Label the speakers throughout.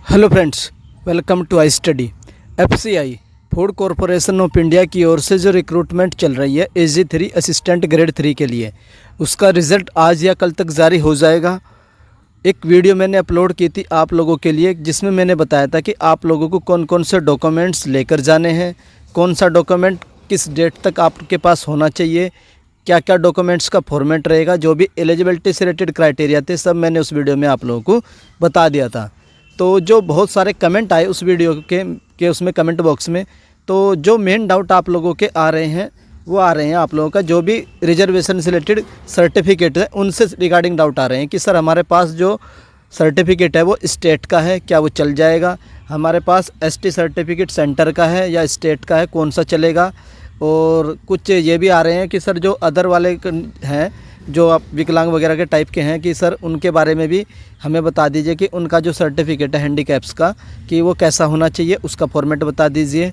Speaker 1: Hello friends, welcome to I study. FCI food corporation of India की ओर से जो रिक्रूटमेंट चल रही है AG3 असिस्टेंट ग्रेड 3 के लिए, उसका रिज़ल्ट आज या कल तक जारी हो जाएगा। एक वीडियो मैंने अपलोड की थी आप लोगों के लिए, जिसमें मैंने बताया था कि आप लोगों को कौन कौन से डॉक्यूमेंट्स लेकर जाने हैं, कौन सा डॉक्यूमेंट किस डेट तक आपके पास होना चाहिए, क्या क्या डॉक्यूमेंट्स का फॉर्मेट रहेगा, जो भी एलिजिबिलिटी से रिलेटेड क्राइटेरिया थे सब मैंने उस वीडियो में आप लोगों को बता दिया था। तो जो बहुत सारे कमेंट आए उस वीडियो के उसमें कमेंट बॉक्स में, तो जो मेन डाउट आप लोगों के आ रहे हैं वो आ रहे हैं आप लोगों का जो भी रिजर्वेशन से रिलेटेड सर्टिफिकेट है उनसे रिगार्डिंग डाउट आ रहे हैं कि सर हमारे पास जो सर्टिफिकेट है वो स्टेट का है, क्या वो चल जाएगा? हमारे पास ST सर्टिफिकेट सेंटर का है या स्टेट का है, कौन सा चलेगा? और कुछ ये भी आ रहे हैं कि सर जो अदर वाले हैं जो आप विकलांग वगैरह के टाइप के हैं कि सर उनके बारे में भी हमें बता दीजिए कि उनका जो सर्टिफिकेट है हैंडीकैप्स का कि वो कैसा होना चाहिए, उसका फॉर्मेट बता दीजिए।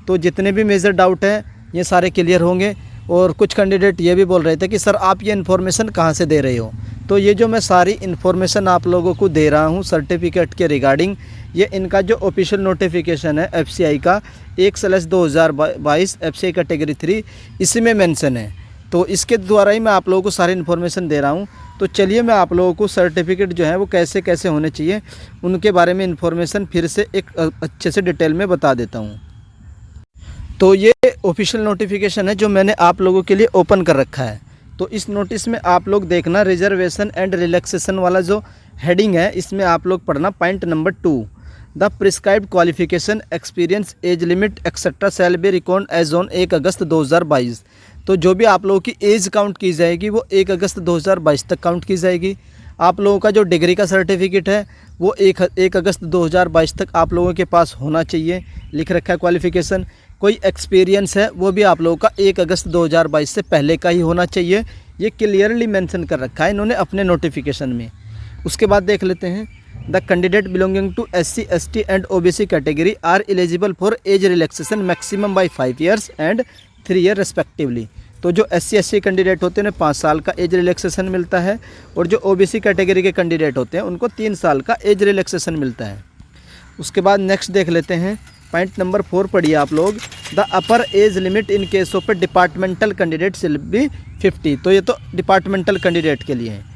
Speaker 1: तो जितने भी मेजर डाउट हैं ये सारे क्लियर होंगे। और कुछ कैंडिडेट ये भी बोल रहे थे कि सर आप ये इन्फॉर्मेशन कहाँ से दे रहे हो? तो ये जो मैं सारी इन्फॉर्मेशन आप लोगों को दे रहा हूँ सर्टिफिकेट के रिगार्डिंग, ये इनका जो ऑफिशियल नोटिफिकेशन है FCI का 1/2022 FCI कैटेगरी 3 इसी में मेंशन है। तो इसके द्वारा ही मैं आप लोगों को सारी इन्फॉर्मेशन दे रहा हूँ। तो चलिए मैं आप लोगों को सर्टिफिकेट जो है वो कैसे कैसे होने चाहिए उनके बारे में इन्फॉर्मेशन फिर से एक अच्छे से डिटेल में बता देता हूँ। तो ये ऑफिशियल नोटिफिकेशन है जो मैंने आप लोगों के लिए ओपन कर रखा है। तो इस नोटिस में आप लोग देखना रिजर्वेशन एंड रिलैक्सेशन वाला जो हेडिंग है इसमें आप लोग पढ़ना point number 2, the prescribed qualification experience age limit etcetera shall be record as on 1 August 2022। तो जो भी आप लोगों की एज काउंट की जाएगी वो 1 अगस्त 2022 तक काउंट की जाएगी। आप लोगों का जो डिग्री का सर्टिफिकेट है वो 1 अगस्त 2022 तक आप लोगों के पास होना चाहिए, लिख रखा है क्वालिफिकेशन। कोई एक्सपीरियंस है वो भी आप लोगों का 1 अगस्त 2022 से पहले का ही होना चाहिए, ये क्लियरली मेंशन कर रखा है इन्होंने अपने नोटिफिकेशन में। उसके बाद देख लेते हैं, the candidate belonging to SC ST and OBC category are eligible for age relaxation maximum by 5 years and 3 year respectively. तो जो SC SC कैंडिडेट होते हैं उन्हें 5 साल का एज रिलैक्सेशन मिलता है, और जो OBC कैटेगरी के कैंडिडेट होते हैं उनको 3 साल का एज रिलैक्सेशन मिलता है। उसके बाद नेक्स्ट देख लेते हैं, पॉइंट नंबर 4 पढ़िए आप लोग, the upper age limit in case of departmental candidate will be 50। तो ये तो डिपार्टमेंटल कैंडिडेट के लिए है।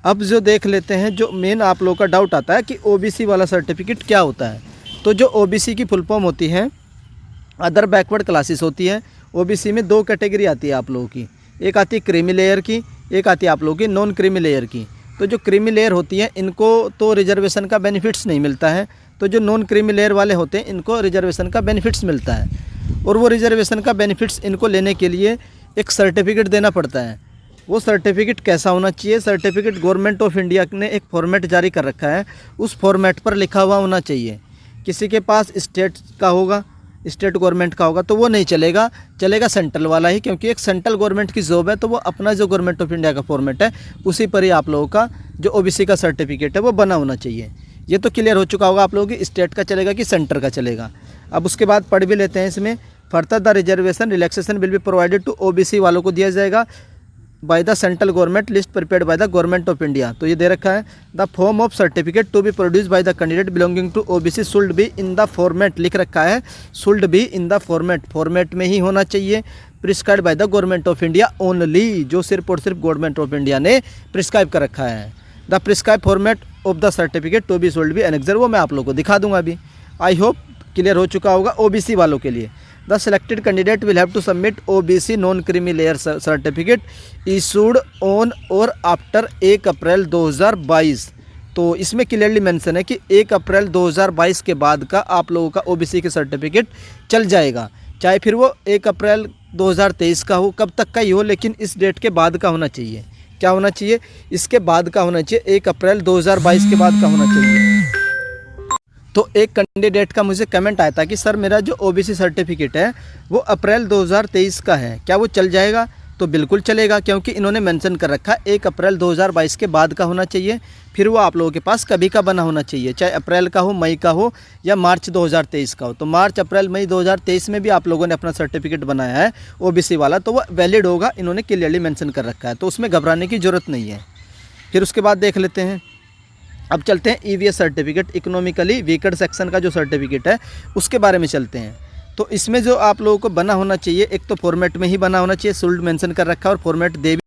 Speaker 1: अब जो देख लेते हैं, जो मेन आप लोगों का डाउट आता है कि OBC वाला सर्टिफिकेट क्या होता है। तो जो OBC की फुल फॉर्म होती है अदर बैकवर्ड क्लासेस होती है। OBC में 2 कैटेगरी आती है आप लोगों की, एक आती है क्रीमी लेयर की, एक आती है आप लोगों की नॉन क्रीमी लेयर की। तो जो क्रीमी लेयर होती है इनको तो रिजर्वेशन का बेनिफिट्स नहीं मिलता है, तो जो नॉन क्रीमी लेयर वाले होते हैं इनको रिजर्वेशन का बेनिफिट्स मिलता है। और वो रिजर्वेशन का बेनिफिट्स इनको लेने के लिए एक सर्टिफिकेट देना पड़ता है। वो सर्टिफिकेट कैसा होना चाहिए? सर्टिफिकेट गवर्नमेंट ऑफ इंडिया ने एक फॉर्मेट जारी कर रखा है, उस फॉर्मेट पर लिखा हुआ होना चाहिए। किसी के पास स्टेट का होगा, स्टेट गवर्नमेंट का होगा तो वो नहीं चलेगा, चलेगा सेंट्रल वाला ही, क्योंकि एक सेंट्रल गवर्नमेंट की जॉब है। तो वो अपना जो गवर्नमेंट ऑफ इंडिया का फॉर्मेट है उसी पर ही आप लोगों का जो OBC का सर्टिफिकेट है वो बना होना चाहिए। ये तो क्लियर हो चुका होगा आप लोगों की स्टेट का चलेगा कि सेंटर का चलेगा। अब उसके बाद पढ़ भी लेते हैं इसमें, further the reservation relaxation will be provided to OBC वालों को दिया जाएगा by the central government list prepared by the government of India. तो ये दे रखा है, the form of certificate to be produce by the candidate belonging to OBC should be in the format, लिख रखा है should be in the format में ही होना चाहिए, prescribe by the government of India only, जो सिर्फ और सिर्फ गवर्नमेंट ऑफ इंडिया ने प्रिस्क्राइब कर रखा है। The prescribe format of the certificate to be should be annexure, वो मैं आप लोगों को दिखा दूंगा अभी। आई होप क्लियर हो चुका होगा OBC वालों के लिए। The selected candidate will have to submit OBC non creamy layer certificate issued on or after 1 April 2022। तो इसमें क्लियरली मेंशन है कि 1 अप्रैल 2022 के बाद का आप लोगों का OBC के सर्टिफिकेट चल जाएगा, चाहे फिर वो 1 अप्रैल 2023 का हो, कब तक का ही हो, लेकिन इस डेट के बाद का होना चाहिए। क्या होना चाहिए? इसके बाद का होना चाहिए, 1 अप्रैल 2022 के बाद का होना चाहिए। तो एक कैंडिडेट का मुझे कमेंट आया था कि सर मेरा जो OBC सर्टिफिकेट है वो अप्रैल 2023 का है, क्या वो चल जाएगा? तो बिल्कुल चलेगा, क्योंकि इन्होंने मेंशन कर रखा है 1 अप्रैल 2022 के बाद का होना चाहिए, फिर वो आप लोगों के पास कभी का बना होना चाहिए, चाहे अप्रैल का हो, मई का हो या मार्च 2023 का हो। तो मार्च अप्रैल मई 2023 में भी आप लोगों ने अपना सर्टिफिकेट बनाया है OBC वाला, तो वो वैलिड होगा, इन्होंने क्लियरली मेंशन कर रखा है, तो उसमें घबराने की ज़रूरत नहीं है। फिर उसके बाद देख लेते हैं, अब चलते हैं EVS certificate, economically weaker section का जो सर्टिफिकेट है उसके बारे में चलते हैं। तो इसमें जो आप लोगों को बना होना चाहिए, एक तो फॉर्मेट में ही बना होना चाहिए, शुल्ड मेंशन कर रखा है और फॉर्मेट दे भी।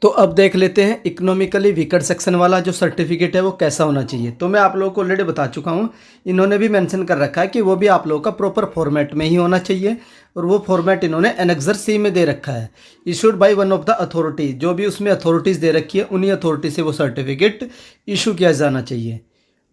Speaker 1: तो अब देख लेते हैं इकोनॉमिकली वीकर सेक्शन वाला जो सर्टिफिकेट है वो कैसा होना चाहिए। तो मैं आप लोगों को ऑलरेडी बता चुका हूँ, इन्होंने भी मेंशन कर रखा है कि वो भी आप लोगों का प्रॉपर फॉर्मेट में ही होना चाहिए, और वो फॉर्मेट इन्होंने एनेक्सर सी में दे रखा है, issued by one of the authority. जो भी उसमें अथॉरिटीज़ दे रखी है उन्हीं अथॉरिटी से वो सर्टिफिकेट इशू किया जाना चाहिए।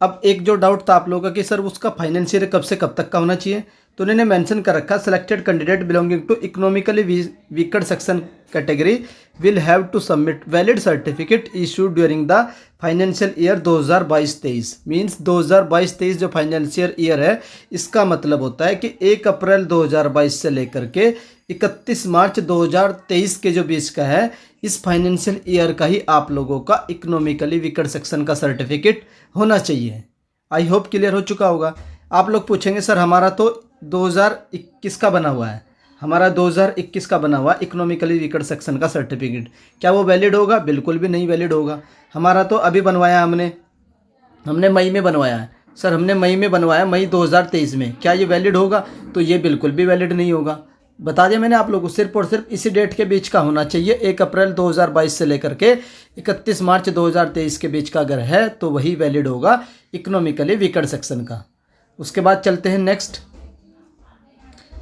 Speaker 1: अब एक जो डाउट था आप लोगों का कि सर उसका फाइनेंशियल कब से कब तक का होना चाहिए, तो उन्होंने मेंशन कर रखा, selected candidate belonging to economically weaker section category will have to submit valid certificate issued during the financial year 2022-23। Means 2022-23 जो फाइनेंशियल ईयर है, इसका मतलब होता है कि 1 अप्रैल 2022 से लेकर के 31 मार्च 2023 के जो बीच का है, इस फाइनेंशियल ईयर का ही आप लोगों का इकोनॉमिकली वीकर सेक्शन का सर्टिफिकेट होना चाहिए। आई होप क्लियर हो चुका होगा। आप लोग पूछेंगे सर हमारा तो 2021 का बना हुआ है, हमारा 2021 का बना हुआ इकोनॉमिकली वीकर सेक्शन का सर्टिफिकेट, क्या वो वैलिड होगा? बिल्कुल भी नहीं वैलिड होगा। हमारा तो अभी बनवाया हमने मई में बनवाया है। सर हमने मई में बनवाया, मई 2023 में, क्या ये वैलिड होगा? तो ये बिल्कुल भी वैलिड नहीं होगा। बता दिया मैंने आप लोगों को, सिर्फ और सिर्फ इसी डेट के बीच का होना चाहिए, 1 अप्रैल 2022 से लेकर के 31 मार्च 2023 के बीच का अगर है तो वही वैलिड होगा इकोनॉमिकली वीकर सेक्शन का। उसके बाद चलते हैं नेक्स्ट,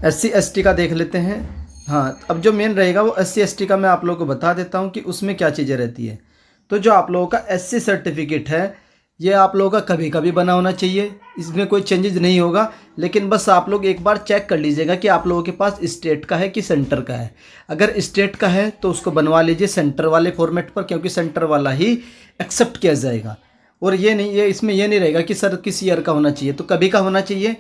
Speaker 1: SC ST का देख लेते हैं। हाँ, अब जो मेन रहेगा वो SC ST का मैं आप लोगों को बता देता हूँ कि उसमें क्या चीज़ें रहती है। तो जो आप लोगों का SC सर्टिफिकेट है, ये आप लोगों का कभी कभी बना होना चाहिए, इसमें कोई चेंजेस नहीं होगा, लेकिन बस आप लोग एक बार चेक कर लीजिएगा कि आप लोगों के पास स्टेट का है कि सेंटर का है। अगर स्टेट का है तो उसको बनवा लीजिए सेंटर वाले फॉर्मेट पर, क्योंकि सेंटर वाला ही एक्सेप्ट किया जाएगा। और ये नहीं, ये इसमें ये नहीं रहेगा कि सर किस ईयर का होना चाहिए, तो कभी का होना चाहिए,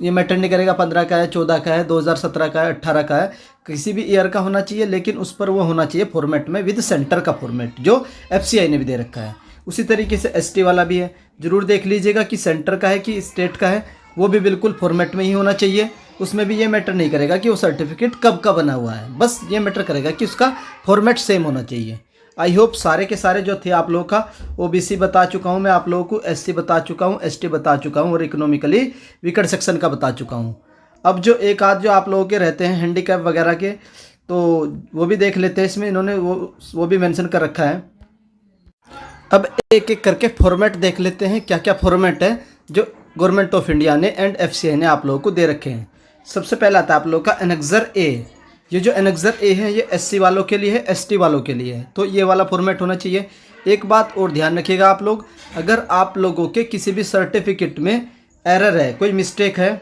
Speaker 1: ये मैटर नहीं करेगा 15 का है, 14 का है, 2017 का है, 18 का है, किसी भी ईयर का होना चाहिए, लेकिन उस पर वो होना चाहिए फॉर्मेट में विद सेंटर का फॉर्मेट, जो FCI ने भी दे रखा है। उसी तरीके से ST वाला भी है, ज़रूर देख लीजिएगा कि सेंटर का है कि स्टेट का है, वो भी बिल्कुल फॉर्मेट में ही होना चाहिए। उसमें भी ये मैटर नहीं करेगा कि वो सर्टिफिकेट कब का बना हुआ है, बस ये मैटर करेगा कि उसका फॉर्मेट सेम होना चाहिए। आई होप सारे के सारे जो थे आप लोगों का, OBC बता चुका हूँ मैं आप लोगों को, SC बता चुका हूँ, ST बता चुका हूँ, और इकोनॉमिकली वीकर सेक्शन का बता चुका हूँ। अब जो एक आध जो आप लोगों के रहते हैं हैंडीकैप वगैरह के, तो वो भी देख लेते हैं। इसमें इन्होंने वो भी मेंशन कर रखा है। अब एक एक करके फॉर्मेट देख लेते हैं, क्या क्या फॉर्मेट है जो गवर्नमेंट ऑफ इंडिया ने एंड FCI ने आप लोगों को दे रखे हैं। सबसे पहला आता है आप लोगों का एनेक्सर A। ये जो एनेक्सर A है ये SC वालों के लिए है, ST वालों के लिए है, तो ये वाला फॉर्मेट होना चाहिए। एक बात और ध्यान रखिएगा आप लोग, अगर आप लोगों के किसी भी सर्टिफिकेट में एरर है, कोई मिस्टेक है,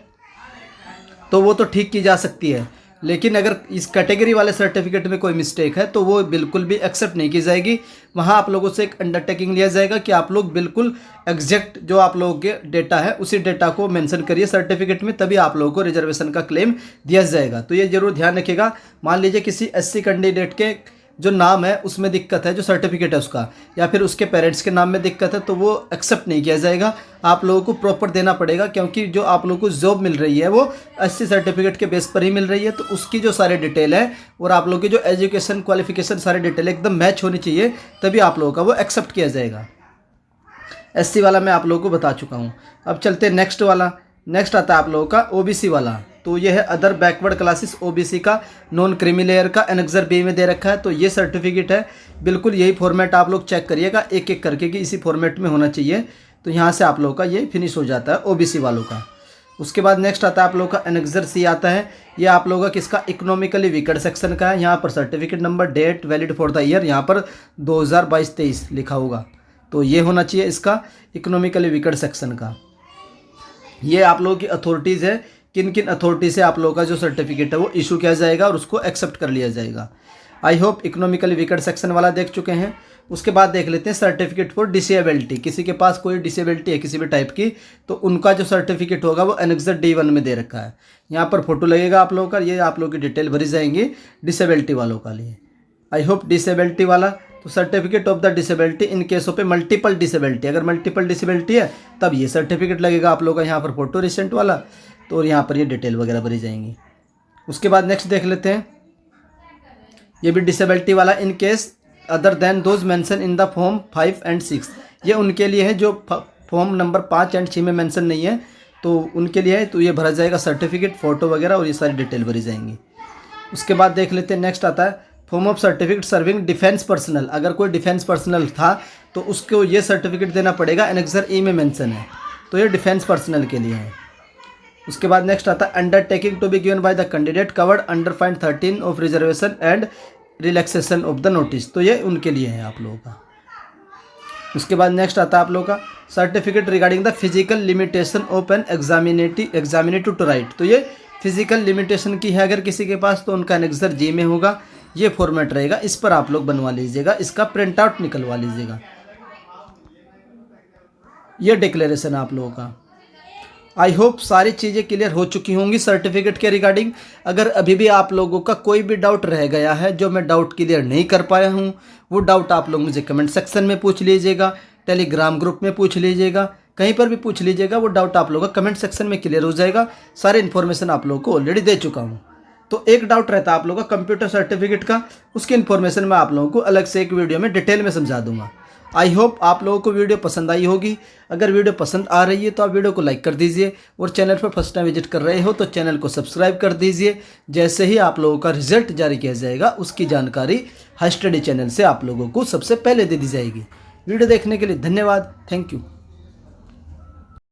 Speaker 1: तो वो तो ठीक की जा सकती है, लेकिन अगर इस कैटेगरी वाले सर्टिफिकेट में कोई मिस्टेक है तो वो बिल्कुल भी एक्सेप्ट नहीं की जाएगी। वहाँ आप लोगों से एक अंडरटेकिंग लिया जाएगा कि आप लोग बिल्कुल एग्जैक्ट जो आप लोगों के डेटा है उसी डेटा को मेंशन करिए सर्टिफिकेट में, तभी आप लोगों को रिजर्वेशन का क्लेम दिया जाएगा। तो ये जरूर ध्यान रखिएगा। मान लीजिए किसी SC कैंडिडेट के जो नाम है उसमें दिक्कत है, जो सर्टिफिकेट है उसका, या फिर उसके पेरेंट्स के नाम में दिक्कत है, तो वो एक्सेप्ट नहीं किया जाएगा। आप लोगों को प्रॉपर देना पड़ेगा, क्योंकि जो आप लोगों को जॉब मिल रही है वो SC सर्टिफिकेट के बेस पर ही मिल रही है, तो उसकी जो सारे डिटेल है और आप लोगों की जो एजुकेशन क्वालिफिकेशन सारे डिटेल एकदम मैच होनी चाहिए, तभी आप लोगों का वो एक्सेप्ट किया जाएगा। SC वाला मैं आप लोगों को बता चुका हूँ। अब चलते हैं नेक्स्ट वाला। नेक्स्ट आता है आप लोगों का OBC वाला। तो ये है अदर बैकवर्ड क्लासेस OBC का नॉन क्रीमी लेयर का, एनेक्सर B में दे रखा है। तो ये सर्टिफिकेट है, बिल्कुल यही फॉर्मेट आप लोग चेक करिएगा एक एक करके कि इसी फॉर्मेट में होना चाहिए। तो यहाँ से आप लोगों का ये फिनिश हो जाता है OBC वालों का। उसके बाद नेक्स्ट आता है आप लोगों का एनेक्सर C आता है। ये आप लोगों का किसका, इकोनॉमिकली वीकर सेक्शन का है। यहाँ पर certificate number, date, valid for the year, यहाँ पर 2022-23 लिखा होगा, तो ये होना चाहिए इसका इकोनॉमिकली वीकर सेक्शन का। ये आप लोगों की अथॉरिटीज़ है, किन किन अथॉरिटी से आप लोगों का जो सर्टिफिकेट है वो इशू किया जाएगा और उसको एक्सेप्ट कर लिया जाएगा। I hope economically weaker section वाला देख चुके हैं। उसके बाद देख लेते हैं सर्टिफिकेट फॉर डिसेबिलिटी। किसी के पास कोई डिसेबिलिटी है किसी भी टाइप की, तो उनका जो सर्टिफिकेट होगा वो एनेक्सर D1 में दे रखा है। यहाँ पर फोटो लगेगा आप लोगों का, ये आप लोगों की डिटेल भरी जाएंगी डिसेबिलिटी वालों का लिए। आई होप डिसेबिलिटी वाला, तो certificate of the disability in case of A multiple disability, अगर मल्टीपल डिसेबिलिटी है तब ये सर्टिफिकेट लगेगा आप लोगों का। यहाँ पर फोटो रिसेंट वाला, तो यहाँ पर ये डिटेल वगैरह भरी जाएंगी। उसके बाद नेक्स्ट देख लेते हैं, ये भी डिसेबिलिटी वाला, in case other than those mention in the form 5 and 6। ये उनके लिए है जो फॉर्म नंबर 5 एंड 6 में मेंशन नहीं है, तो उनके लिए है। तो ये भरा जाएगा सर्टिफिकेट, फ़ोटो वगैरह और ये सारी डिटेल भरी जाएंगी। उसके बाद देख लेते हैं नेक्स्ट आता है form of certificate serving defence personnel. अगर कोई डिफेंस पर्सनल था तो उसको ये सर्टिफिकेट देना पड़ेगा, एनेक्सर ई में मेंशन है, तो ये डिफेंस पर्सनल के लिए है। उसके बाद नेक्स्ट आता है undertaking to be given by the candidate covered under point 13 of reservation and relaxation of the notice, तो ये उनके लिए है आप लोगों का। उसके बाद नेक्स्ट आता है आप लोगों का certificate regarding the physical limitation of an examinative to write, तो ये फिजिकल लिमिटेशन की है अगर किसी के पास, तो उनका एनेक्सर जी में होगा। ये फॉर्मेट रहेगा, इस पर आप लोग बनवा लीजिएगा, इसका प्रिंट आउट निकलवा लीजिएगा। ये डिक्लेरेशन आप लोगों का। आई होप सारी चीज़ें क्लियर हो चुकी होंगी सर्टिफिकेट के रिगार्डिंग। अगर अभी भी आप लोगों का कोई भी डाउट रह गया है जो मैं डाउट क्लियर नहीं कर पाया हूँ, वो डाउट आप लोग मुझे कमेंट सेक्शन में पूछ लीजिएगा, टेलीग्राम ग्रुप में पूछ लीजिएगा, कहीं पर भी पूछ लीजिएगा। वो डाउट आप लोगों का कमेंट सेक्शन में क्लियर हो जाएगा। सारे इन्फॉर्मेशन आप लोगों को ऑलरेडी दे चुका हूँ। तो एक डाउट रहता है आप लोगों का कंप्यूटर सर्टिफिकेट का, उसकी इन्फॉर्मेशन मैं आप लोगों को अलग से एक वीडियो में डिटेल में समझा दूंगा। आई होप आप लोगों को वीडियो पसंद आई होगी। अगर वीडियो पसंद आ रही है तो आप वीडियो को लाइक कर दीजिए, और चैनल पर फर्स्ट टाइम विजिट कर रहे हो तो चैनल को सब्सक्राइब कर दीजिए। जैसे ही आप लोगों का रिजल्ट जारी किया जाएगा उसकी जानकारी हाई स्टडी चैनल से आप लोगों को सबसे पहले दे दी जाएगी। वीडियो देखने के लिए धन्यवाद। Thank you.